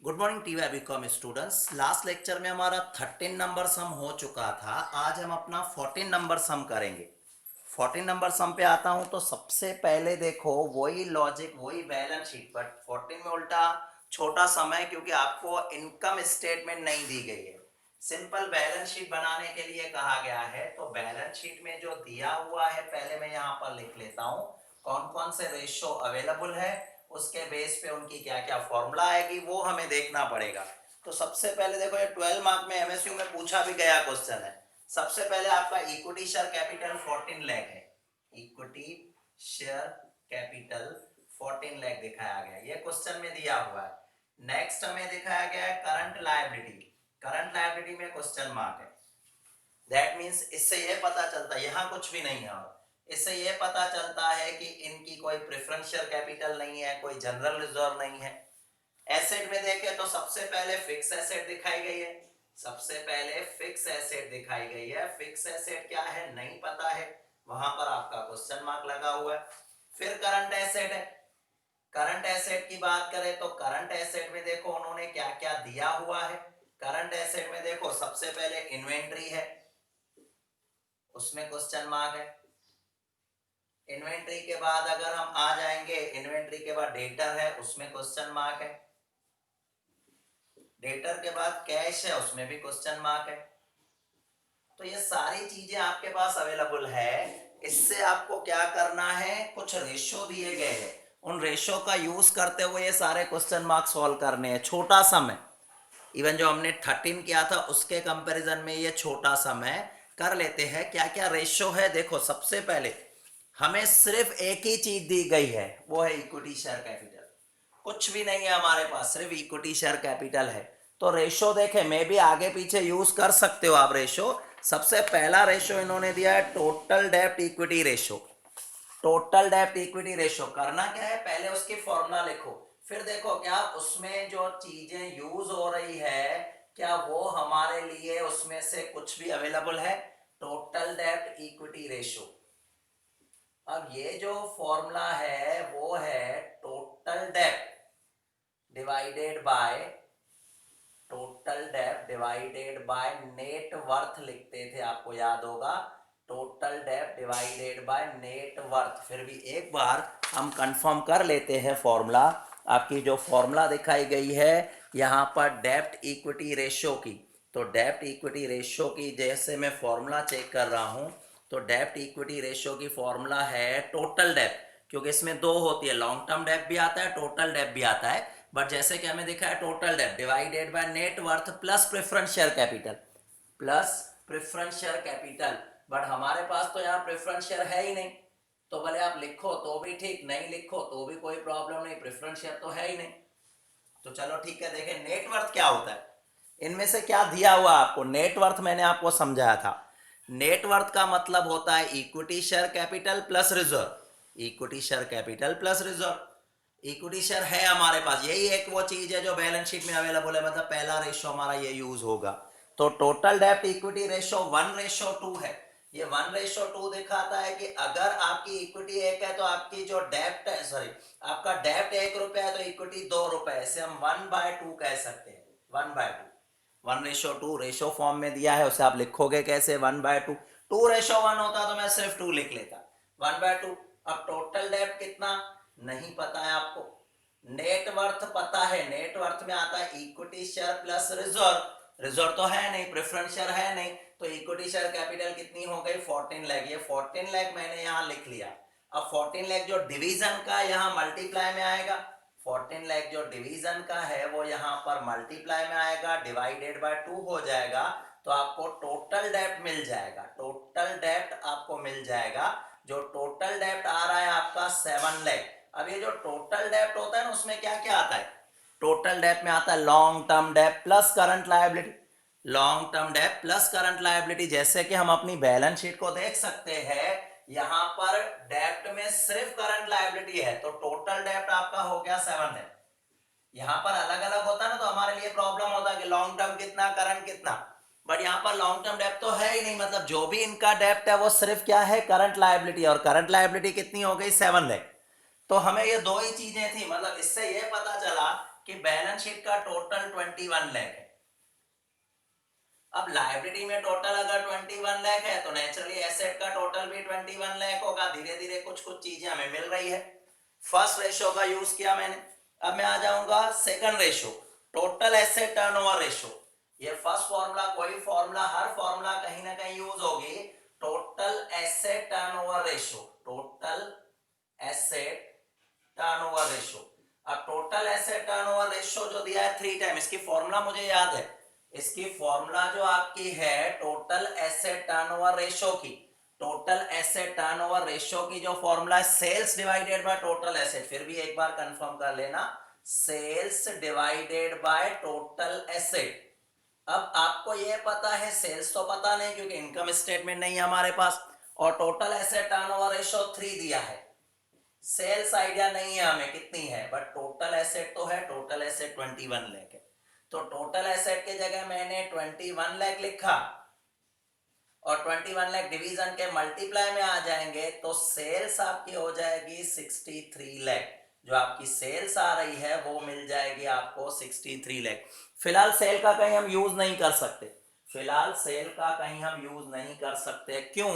Good morning TV BCom students. Last lecture में हमारा 13 number सम हो चुका था। आज हम अपना 14 नंबर सम करेंगे। 14 नंबर सम पे आता हूं तो सबसे पहले देखो वही लॉजिक वही बैलेंस शीट, बट 14 में उल्टा छोटा सम है क्योंकि आपको इनकम स्टेटमेंट नहीं दी गई है। सिंपल बैलेंस शीट बनाने के लिए कहा गया है। तो बैलेंस शीट में जो दिया हुआ है पहले मैं यहाँ पर लिख लेता हूँ कौन कौन से रेशियो अवेलेबल है, उसके बेस पे उनकी क्या क्या फॉर्मूला आएगी वो हमें देखना पड़ेगा। तो सबसे पहले देखो ये 12 मार्क में एमएसयू में पूछा भी गया क्वेश्चन है। सबसे पहले आपका इक्विटी शेयर कैपिटल 14 लाख है। इक्विटी शेयर कैपिटल 14 लाख दिखाया गया, ये क्वेश्चन में दिया हुआ है। नेक्स्ट हमें दिखाया गया है करंट लायबिलिटी। करंट लायबिलिटी में क्वेश्चन मार्क है। दैट मीन्स इससे ये पता चलता है यहाँ कुछ भी नहीं है, और इससे ये पता चलता है कि इनकी कोई प्रेफरेंशियल कैपिटल नहीं है, कोई जनरल रिजर्व नहीं है। एसेट में देखें तो सबसे पहले फिक्स एसेट दिखाई गई है। सबसे पहले फिक्स एसेट दिखाई गई है। फिक्स एसेट क्या है नहीं पता है, वहां पर आपका क्वेश्चन मार्क लगा हुआ है। फिर करंट एसेट है। करंट एसेट की बात करें तो करंट एसेट में देखो उन्होंने क्या क्या दिया हुआ है। करंट एसेट में देखो सबसे पहले इन्वेंट्री है, उसमें क्वेश्चन मार्क है। इन्वेंट्री के बाद अगर हम आ जाएंगे, इन्वेंट्री के बाद डेटर है, उसमें क्वेश्चन मार्क है। डेटर के बाद कैश है, उसमें भी क्वेश्चन मार्क है। तो ये सारी चीजें आपके पास अवेलेबल है। इससे आपको क्या करना है, कुछ रेशो दिए गए हैं, उन रेशो का यूज करते हुए ये सारे क्वेश्चन मार्क सॉल्व करने हैं। छोटा सम है, इवन जो हमने 13 किया था उसके कंपैरिजन में ये छोटा सम है। कर लेते हैं क्या क्या रेशो है। देखो सबसे पहले हमें सिर्फ एक ही चीज दी गई है, वो है इक्विटी शेयर कैपिटल। कुछ भी नहीं है हमारे पास, सिर्फ इक्विटी शेयर कैपिटल है। तो रेशो देखे मैं भी आगे पीछे यूज कर सकते हो आप रेशो। सबसे पहला रेशो इन्होंने दिया है टोटल डेब्ट इक्विटी रेशो। टोटल डेब्ट इक्विटी रेशो करना क्या है, पहले उसकी फॉर्मूला लिखो, फिर देखो क्या उसमें जो चीजें यूज हो रही है क्या वो हमारे लिए उसमें से कुछ भी अवेलेबल है। टोटल डेब्ट इक्विटी रेशो। अब ये जो फॉर्मूला है वो है टोटल डेब्ट डिवाइडेड बाय नेट वर्थ लिखते थे, आपको याद होगा। टोटल डेब्ट डिवाइडेड बाय नेट वर्थ। फिर भी एक बार हम कंफर्म कर लेते हैं फॉर्मूला। आपकी जो फॉर्मूला दिखाई गई है यहाँ पर डेब्ट इक्विटी रेशियो की, तो डेब्ट इक्विटी रेशियो की जैसे मैं फॉर्मूला चेक कर रहा हूँ तो डेब्ट इक्विटी रेशियो की फॉर्मूला है टोटल डेब्ट, क्योंकि इसमें दो होती है, लॉन्ग टर्म डेब्ट भी आता है टोटल डेब्ट भी आता है। बट जैसे कि हमें दिखा है टोटल डेब्ट divided by net worth plus preference share capital, plus preference share capital. But हमारे पास तो यहाँ प्रेफरेंस शेयर है ही नहीं, तो भले आप लिखो तो भी ठीक, नहीं लिखो तो भी कोई प्रॉब्लम नहीं, प्रेफरेंस शेयर तो है ही नहीं। तो चलो ठीक है, देखें नेटवर्थ क्या होता है, इनमें से क्या दिया हुआ आपको। नेटवर्थ मैंने आपको समझाया था, नेटवर्थ का मतलब होता है equity share capital plus reserve. Equity share capital plus reserve. Equity share है हमारे पास, यही एक वो चीज है जो बैलेंस शीट में अवेलेबल है, मतलब पहला रेशो हमारा ये यूज होगा। तो टोटल डेब्ट इक्विटी रेशो 1:2 है। ये 1:2 दिखाता है कि अगर आपकी इक्विटी 1 है तो आपकी जो डेब्ट है, सॉरी आपका डेब्ट 1 रुपया है तो इक्विटी 2 रुपए, इसे हम 1/2 कह सकते हैं। 1/2 1:2 रेशो फॉर्म में दिया है, उसे आप लिखोगे कैसे 1/2। 2:1 होता तो मैं सिर्फ 2 लिख लेता, 1/2। अब टोटल डेब्ट कितना नहीं पता है आपको, नेटवर्थ पता है। नेटवर्थ में आता है equity share plus reserve. Reserve तो है नहीं, प्रेफरेंस शेयर है नहीं, तो इक्विटी शेयर कैपिटल कितनी हो गई 14 लाख। ये 14 लाख मैंने यहाँ लिख लिया। अब 14 लाख जो डिवीजन का यहाँ मल्टीप्लाई में आएगा, 14 लाख जो डिवीजन का है वो यहाँ पर मल्टीप्लाई में आएगा, डिवाइडेड बाय 2 हो जाएगा, तो आपको टोटल डेब्ट मिल जाएगा। टोटल डेब्ट आपको मिल जाएगा, जो टोटल डेब्ट आ रहा है आपका 7 लाख। अब ये जो टोटल डेब्ट होता है ना उसमें क्या क्या आता है, टोटल डेब्ट में आता है लॉन्ग टर्म डेब्ट plus current liability. Long term डेब्ट प्लस करंट लायबिलिटी, जैसे कि हम अपनी बैलेंस शीट को देख सकते हैं, यहां पर डेब्ट में सिर्फ करंट लायबिलिटी है तो टोटल डेब्ट आपका हो गया 7 लाख। यहाँ पर अलग अलग होता ना तो हमारे लिए प्रॉब्लम होता कि लॉन्ग टर्म कितना करंट कितना, बट यहाँ पर लॉन्ग टर्म डेब्ट तो है ही नहीं, मतलब जो भी इनका डेब्ट है वो सिर्फ क्या है करंट लायबिलिटी, और करंट लायबिलिटी कितनी हो गई 7 लाख। तो हमें ये दो ही चीजें थी, मतलब इससे ये पता चला कि बैलेंस शीट का टोटल 21 लाख है। अब लाइब्रेरी में टोटल अगर 21 लाख है तो नेचुरली एसेट का टोटल भी 21 लाख होगा। धीरे धीरे कुछ कुछ चीजें हमें मिल रही है। फर्स्ट रेशो का यूज किया मैंने। अब मैं आ जाऊंगा second ratio, total asset turnover ratio. ये फर्स्ट फॉर्मूला, कोई फॉर्मूला, हर फॉर्मूला कहीं ना कहीं यूज होगी। Total asset turnover ratio, total asset turnover ratio. अब टोटल एसेट टर्नओवर रेशो जो दिया है 3 टाइम, इसकी फॉर्मूला मुझे याद है। इसकी फॉर्मूला जो आपकी है टोटल एसेट टर्नओवर रेशो की, टोटल एसेट टर्नओवर रेशो की जो फॉर्मूला है sales divided by total asset. फिर भी एक बार कंफर्म कर लेना, sales divided by total asset. अब आपको ये पता है, सेल्स तो पता नहीं क्योंकि इनकम स्टेटमेंट नहीं है हमारे पास, और टोटल एसेट टर्नओवर रेशो 3 दिया है। सेल्स आइडिया नहीं है हमें कितनी है, बट टोटल एसेट तो है, टोटल एसेट 21 लाख है। तो टोटल एसेट की जगह मैंने 21 लाख लिखा, और 21 लाख डिवीजन के मल्टीप्लाई में आ जाएंगे तो सेल्स आपकी हो जाएगी 63 लाख। जो आपकी सेल्स आ रही है वो मिल जाएगी आपको 63 लाख। फिलहाल सेल का कहीं हम यूज नहीं कर सकते, फिलहाल सेल का कहीं हम यूज नहीं कर सकते। क्यों?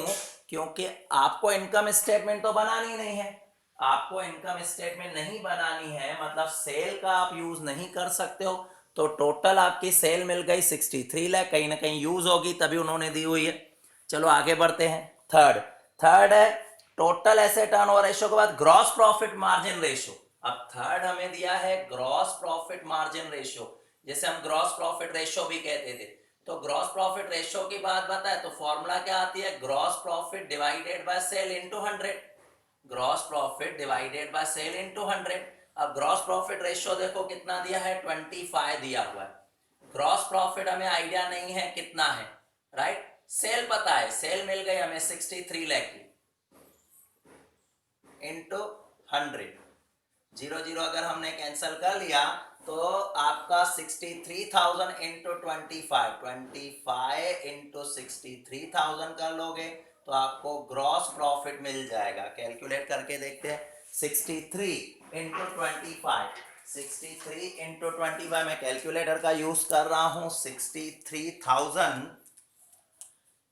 क्योंकि आपको इनकम स्टेटमेंट तो बनानी नहीं है, आपको इनकम स्टेटमेंट नहीं बनानी है, मतलब सेल का आप यूज नहीं कर सकते हो। तो टोटल आपकी सेल मिल गई 63 लाख, कहीं ना कहीं यूज होगी तभी उन्होंने दी हुई है। चलो आगे बढ़ते हैं। थर्ड है टोटल एसेट टर्नओवर रेशियो के बाद ग्रॉस प्रॉफिट मार्जिन रेशियो। अब थर्ड हमें दिया है ग्रॉस प्रॉफिट मार्जिन रेशियो, जैसे हम ग्रॉस प्रॉफिट रेशियो भी कहते थे। तो ग्रॉस प्रॉफिट रेशियो की बात बताए तो फॉर्मूला क्या आती है, gross profit divided by sale into 100। Gross profit divided by sale into 100। अब ग्रॉस प्रॉफिट रेशियो देखो कितना दिया है, 25 दिया हुआ है। ग्रॉस प्रॉफिट हमें आइडिया नहीं है कितना है, राइट। सेल पता है, सेल मिल गई हमें 63 लाख की, इंटू 100। 0 अगर हमने कैंसिल कर लिया तो आपका 63,000 इंटू 25 इंटू 63,000 कर लोगे तो आपको ग्रॉस प्रॉफिट मिल जाएगा। कैलकुलेट करके देखते हैं, 63 इंटू 25, 63 इंटू 25, मैं कैलकुलेटर का यूज कर रहा हूं। 63,000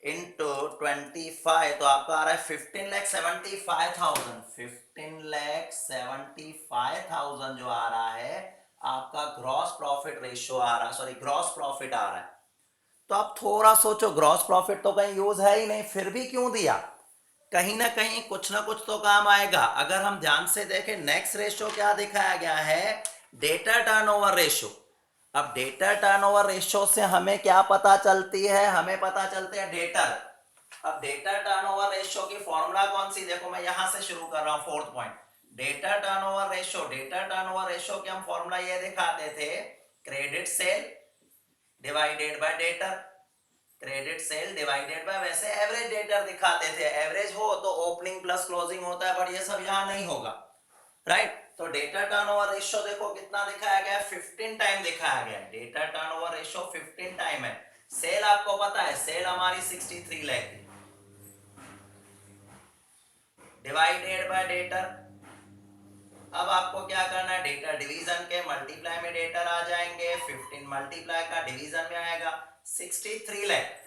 इंटू 25 तो आपका आ रहा है 15,75,000। 15,75,000 जो आ रहा है आपका ग्रॉस प्रॉफिट रेशियो आ रहा है, सॉरी ग्रॉस प्रॉफिट आ रहा है। तो आप थोड़ा सोचो, ग्रॉस प्रॉफिट तो कहीं यूज है ही नहीं, फिर भी क्यों दिया? कहीं ना कहीं कुछ ना कुछ तो काम आएगा। अगर हम ध्यान से देखें नेक्स्ट रेशियो क्या दिखाया गया है, डेटा टर्नओवर रेशियो। अब डेटा टर्नओवर रेशियो से हमें क्या पता चलती है, हमें पता चलते हैं डेटर। अब डेटा टर्नओवर रेशियो की फॉर्मूला कौन सी, देखो मैं यहां से शुरू कर रहा हूं, fourth point, data turnover ratio. Data turnover ratio के हम फॉर्मूला ये दिखाते थे, credit sale divided by debtor, credit sale divided by, वैसे एवरेज डेटर दिखाते थे, एवरेज हो तो ओपनिंग प्लस क्लोजिंग होता है, बट ये सब यहां नहीं होगा, राइट। तो डेटा टर्नओवर रेशियो देखो कितना दिखाया गया है, 15 टाइम दिखाया गया है। डेटा टर्नओवर रेशियो 15 टाइम है। सेल आपको पता है, सेल हमारी 63 लाख थी, डिवाइडेड बाय डेटर। अब आपको क्या करना है, डेटर डिवीजन के मल्टीप्लाई में डेटर आ जाएंगे, 15 मल्टीप्लाई का डिवीजन में आएगा 63 लाख।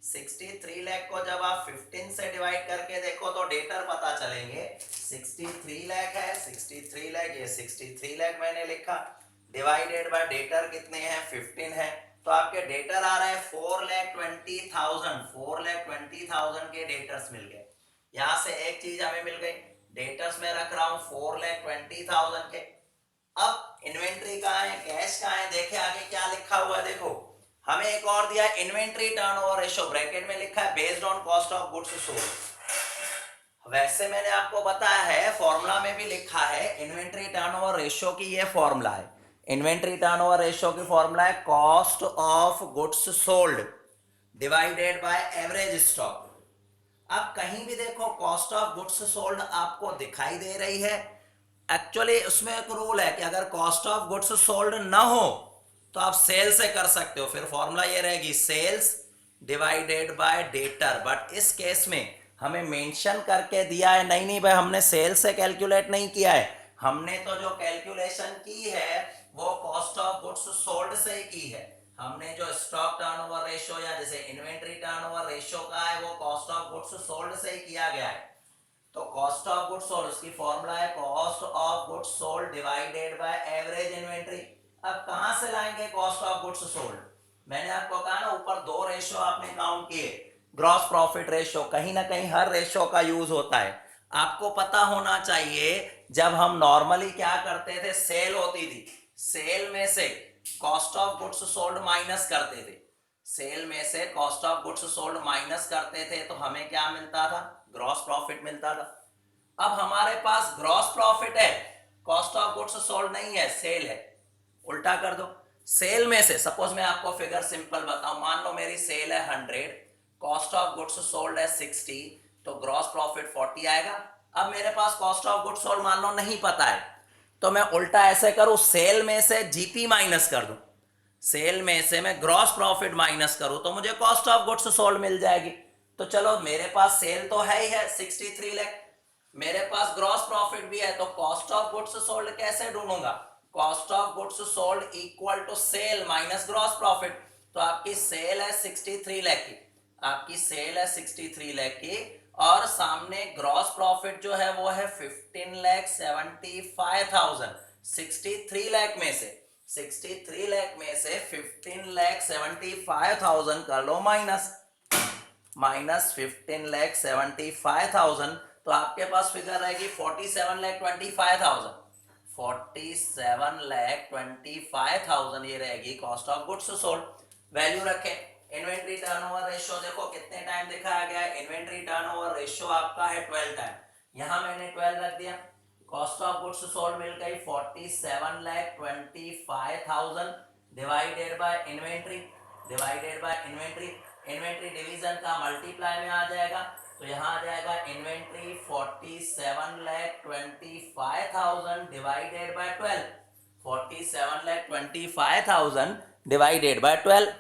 63 लाख को जब आप 15 से डिवाइड करके देखो तो डेटर पता चलेंगे। 63 लाख है, 63 लाख, ये 63 लाख मैंने लिखा, डिवाइडेड बाय डेटर कितने हैं, 15 है। तो आपके डेटर आ रहे हैं 4,20,000, 4,20,000 के डेटर्स मिल गए। यहां से एक चीज हमें मिल गई, डेटर्स में रख रहा हूं 4,20,000 के। अब इन्वेंट्री कहाँ है, कैश कहाँ है, देखे आगे क्या लिखा हुआ है, देखो हमें एक और दिया है, इन्वेंट्री टर्नओवर रेशियो, ब्रैकेट में लिखा है based on cost of goods sold. वैसे मैंने आपको बताया है, फॉर्मूला में भी लिखा है इन्वेंट्री टर्नओवर रेशियो की, ये फॉर्मूला है। इन्वेंट्री टर्नओवर रेशियो की फॉर्मूला है cost of goods sold divided by average stock. अब कहीं भी देखो कॉस्ट ऑफ गुड्स सोल्ड आपको दिखाई दे रही है, एक्चुअली उसमें एक रूल है कि अगर कॉस्ट ऑफ गुड्स सोल्ड ना हो तो आप सेल से कर सकते हो, फिर फॉर्मूला ये रहेगी sales divided by debtor. But इस केस में हमें मेंशन करके दिया है, नहीं नहीं भाई हमने सेल से कैलकुलेट नहीं किया है, हमने तो जो कैलकुलेशन की है वो गुड्स सोल्ड से ही की है। हमने जो स्टॉक टर्नओवर रेशियो या जैसे इन्वेंट्री टर्नओवर रेशियो का है वो कॉस्ट ऑफ गुड्स सोल्ड से ही किया गया है। तो कॉस्ट ऑफ गुड्स सोल्ड उसकी फॉर्मूला है cost of goods sold divided by average inventory. अब कहां से लाएंगे कॉस्ट ऑफ गुड्स सोल्ड? मैंने आपको कहा ना ऊपर दो रेशियो आपने काउंट किए, ग्रॉस प्रॉफिट रेशियो, कहीं ना कहीं हर रेशियो का यूज होता है। आपको पता होना चाहिए जब हम नॉर्मली क्या करते थे, सेल होती थी, सेल में से cost of goods sold minus करते थे, सेल में से cost of goods sold minus करते थे तो हमें क्या मिलता था, ग्रॉस प्रॉफिट मिलता था। अब हमारे पास ग्रॉस प्रॉफिट है, कॉस्ट ऑफ गुड्स सोल्ड नहीं है, सेल है, उल्टा कर दो। सेल में से सपोज मैं आपको फिगर सिंपल बताऊं, मान लो मेरी सेल है 100, कॉस्ट ऑफ गुड्स सोल्ड है 60, तो ग्रॉस प्रॉफिट 40 आएगा। अब मेरे पास कॉस्ट ऑफ गुड्स सोल्ड मान लो नहीं पता है, तो मैं उल्टा ऐसे करूं, सेल में से जीपी माइनस कर दूं, सेल में से मैं ग्रॉस प्रॉफिट माइनस करूं तो मुझे कॉस्ट ऑफ गुड्स सोल्ड मिल जाएगी। तो चलो मेरे पास सेल तो है ही है 63 लाख, मेरे पास ग्रॉस प्रॉफिट भी है, तो कॉस्ट ऑफ गुड्स सोल्ड कैसे ढूंढूंगा, cost of goods sold equal to sale minus gross profit. तो आपकी सेल है 63 लाख की, आपकी सेल है 63 लाख की, और सामने ग्रॉस प्रॉफिट जो है वो है 15,75,000। 63 लाख में से 63 लाख में से 15,75,000 कर लो माइनस, माइनस 15,75,000, तो आपके पास फिगर रहेगी 47,25,000। 47,25,000 ये रहेगी cost of goods sold. Value रखें, इन्वेंट्री टर्नओवर रेशियो देखो कितने टाइम दिखाया गया है, इन्वेंट्री टर्नओवर रेशियो आपका है 12 टाइम, यहां मैंने 12 रख दिया। कॉस्ट ऑफ गुड्स सोल्ड मिल गई 47,25,000 divided by inventory, divided by inventory, inventory division का मल्टीप्लाई में आ जाएगा, तो यहां आ जाएगा inventory 47,25,000 divided by 12, 47,25,000 divided by 12।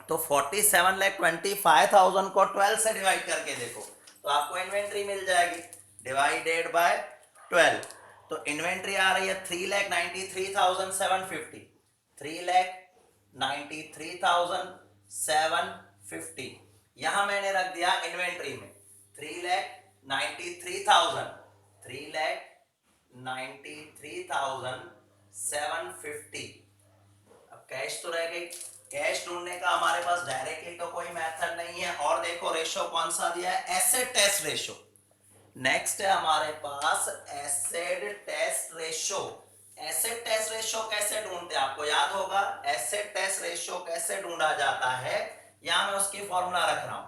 तो 47,25,000 को 12 से डिवाइड करके देखो तो आपको इन्वेंट्री मिल जाएगी, डिवाइडेड बाय 12। तो इन्वेंट्री आ रही है 3,93,750, 3,93,750, यहां मैंने रख दिया इन्वेंट्री में 3,93,000, 3,93,750। अब कैश तो रह गई, कैश ढूंढने का हमारे पास डायरेक्टली तो कोई मेथड नहीं है। और देखो रेशियो कौन सा दिया है, एसेट टेस्ट रेशियो। नेक्स्ट है हमारे पास asset test ratio. Asset test ratio कैसे ढूंढते हैं, आपको याद होगा एसेट टेस्ट रेशियो कैसे ढूंढा जाता है, यहां मैं उसकी फॉर्मूला रख रहा हूं।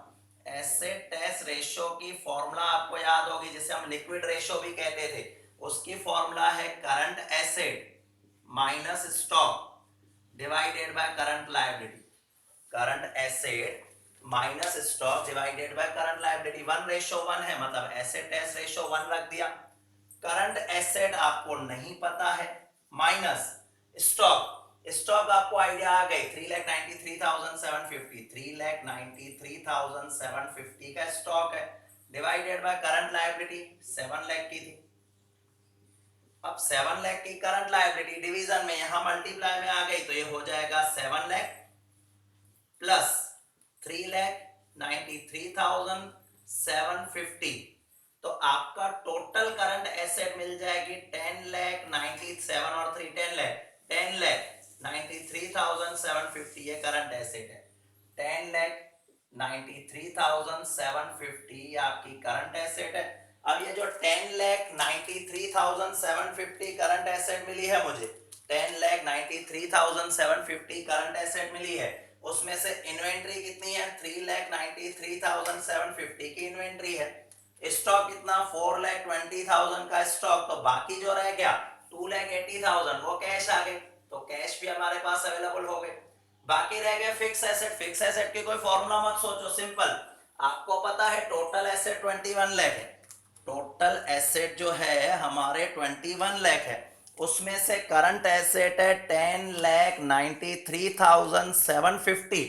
एसेट टेस्ट रेशियो की फॉर्मूला आपको याद होगी, जिसे हम लिक्विड रेशियो भी कहते थे, उसकी फॉर्मूला है current asset minus stock divided by current liability, current asset minus stock divided by current liability. 1:1 है, मतलब एसेट टेस्ट रेशियो 1 रख दिया, करंट एसेट आपको नहीं पता है, माइनस स्टॉक, स्टॉक आपको आइडिया आ गई 3,93,750, 3,93,750 का स्टॉक है, divided by current liability 7 lakh की थी। अब 7 लाख की करंट लायबिलिटी डिवीजन में यहां मल्टीप्लाई में आ गई, तो ये हो जाएगा 7 लाख प्लस 3,93,750, तो आपका टोटल करंट एसेट मिल जाएगी 10,97,000 और 3 10,93,750, ये करंट एसेट है। 10,93,750 आपकी करंट एसेट है। अब ये जो 10,93,750 करंट एसेट मिली है मुझे, 10,93,750 करंट एसेट मिली है, उसमें से इन्वेंट्री कितनी है, 3,93,750 की इन्वेंट्री है। स्टॉक कितना, 4,20,000 का स्टॉक, तो बाकी जो रह गया 2,80,000 वो कैश आ गए, तो कैश भी हमारे पास अवेलेबल हो गए। बाकी रह गए फिक्स एसेट, फिक्स एसेट की कोई फॉर्मूला मत सोचो, सिंपल, आपको पता है टोटल एसेट 21 लाख है, टोटल एसेट जो है हमारे 21 लाख है, उसमें से करंट एसेट है 10,93,750,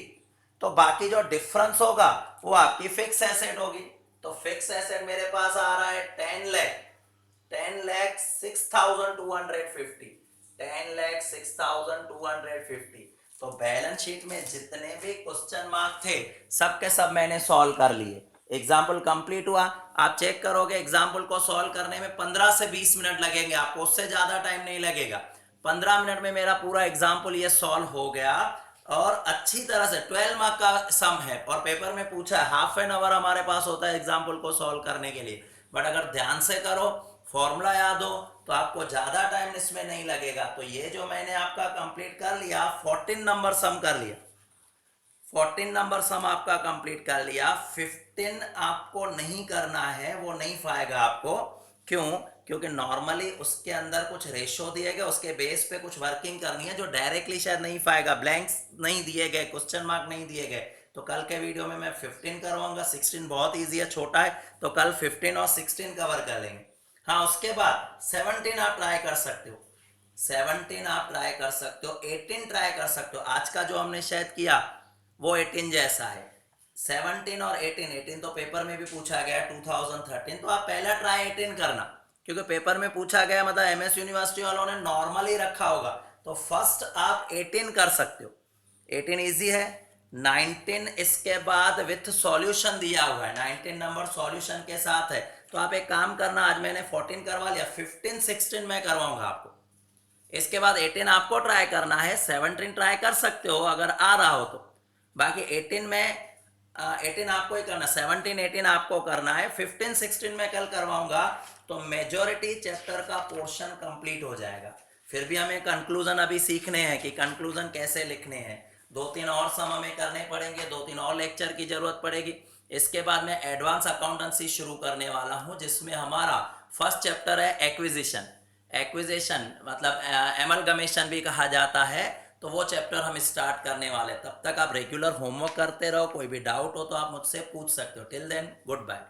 तो बाकी जो डिफरेंस होगा वो आपकी फिक्स एसेट होगी। तो फिक्स एसेट मेरे पास आ रहा है 10,06,250, 10,06,250। तो बैलेंस शीट में जितने भी क्वेश्चन मार्क थे सबके सब मैंने सॉल्व कर लिए। एग्जाम्पल कंप्लीट हुआ। आप चेक करोगे एग्जाम्पल को सॉल्व करने में 15 से 20 मिनट लगेंगे, आपको उससे ज्यादा टाइम नहीं लगेगा। 15 मिनट में मेरा पूरा एग्जाम्पल ये सॉल्व हो गया और अच्छी तरह से 12 मार्क का सम है और पेपर में पूछा है। हाफ एन आवर हमारे पास होता है एग्जाम्पल को सॉल्व करने के लिए, बट अगर ध्यान से करो, फॉर्मूला याद हो, तो आपको ज्यादा टाइम इसमें नहीं लगेगा। तो ये जो मैंने आपका कंप्लीट कर लिया, 14 नंबर सम कर लिया, 14 नंबर सम आपका कंप्लीट कर लिया। 15 आपको नहीं करना है, वो नहीं पाएगा आपको। क्यों? क्योंकि नॉर्मली उसके अंदर कुछ रेशो दिए गए, उसके बेस पे कुछ वर्किंग करनी है जो डायरेक्टली शायद नहीं पाएगा, ब्लैंक्स नहीं दिए गए, क्वेश्चन मार्क नहीं दिए गए। तो कल के वीडियो में मैं 15 करवाऊंगा। 16 बहुत ईजी है, छोटा है, तो कल 15 और 16 कवर कर लेंगे। हाँ, उसके बाद 17 आप ट्राई कर सकते हो, 17 आप ट्राई कर सकते हो, 18 ट्राई कर सकते हो। आज का जो हमने शायद किया वो 18 जैसा है। 17 और 18 तो पेपर में भी पूछा गया 2013, तो आप पहला ट्राई 18 करना, क्योंकि पेपर में पूछा गया, मतलब एमएस यूनिवर्सिटी वालों ने नॉर्मली रखा होगा। तो फर्स्ट आप 18 कर सकते हो, 18 इजी है। 19 इसके बाद विथ सॉल्यूशन दिया हुआ है, 19 नंबर सॉल्यूशन के साथ है। तो आप एक काम करना, आज मैंने 14 करवा लिया, 15 16 में करवाऊंगा आपको। इसके बाद 18 आपको ट्राई करना है, 17 ट्राई कर सकते हो अगर आ रहा हो तो। बाकी 18 में 18 आपको ही करना, 17 18 आपको करना है। 15 16 में कल करवाऊंगा तो मेजॉरिटी चैप्टर का पोर्शन कंप्लीट हो जाएगा। फिर भी हमें कंक्लूजन अभी सीखने हैं कि कंक्लूजन कैसे लिखने हैं। 2-3 और सम हमें करने पड़ेंगे, 2-3 और लेक्चर की जरूरत पड़ेगी। इसके बाद मैं एडवांस अकाउंटेंसी शुरू करने वाला हूं, जिसमें हमारा फर्स्ट चैप्टर है एक्विजिशन। एक्विजिशन मतलब एमलगमेशन भी कहा जाता है, तो वो चैप्टर हम स्टार्ट करने वाले। तब तक आप रेगुलर होमवर्क करते रहो, कोई भी डाउट हो तो आप मुझसे पूछ सकते हो। Till then, good bye.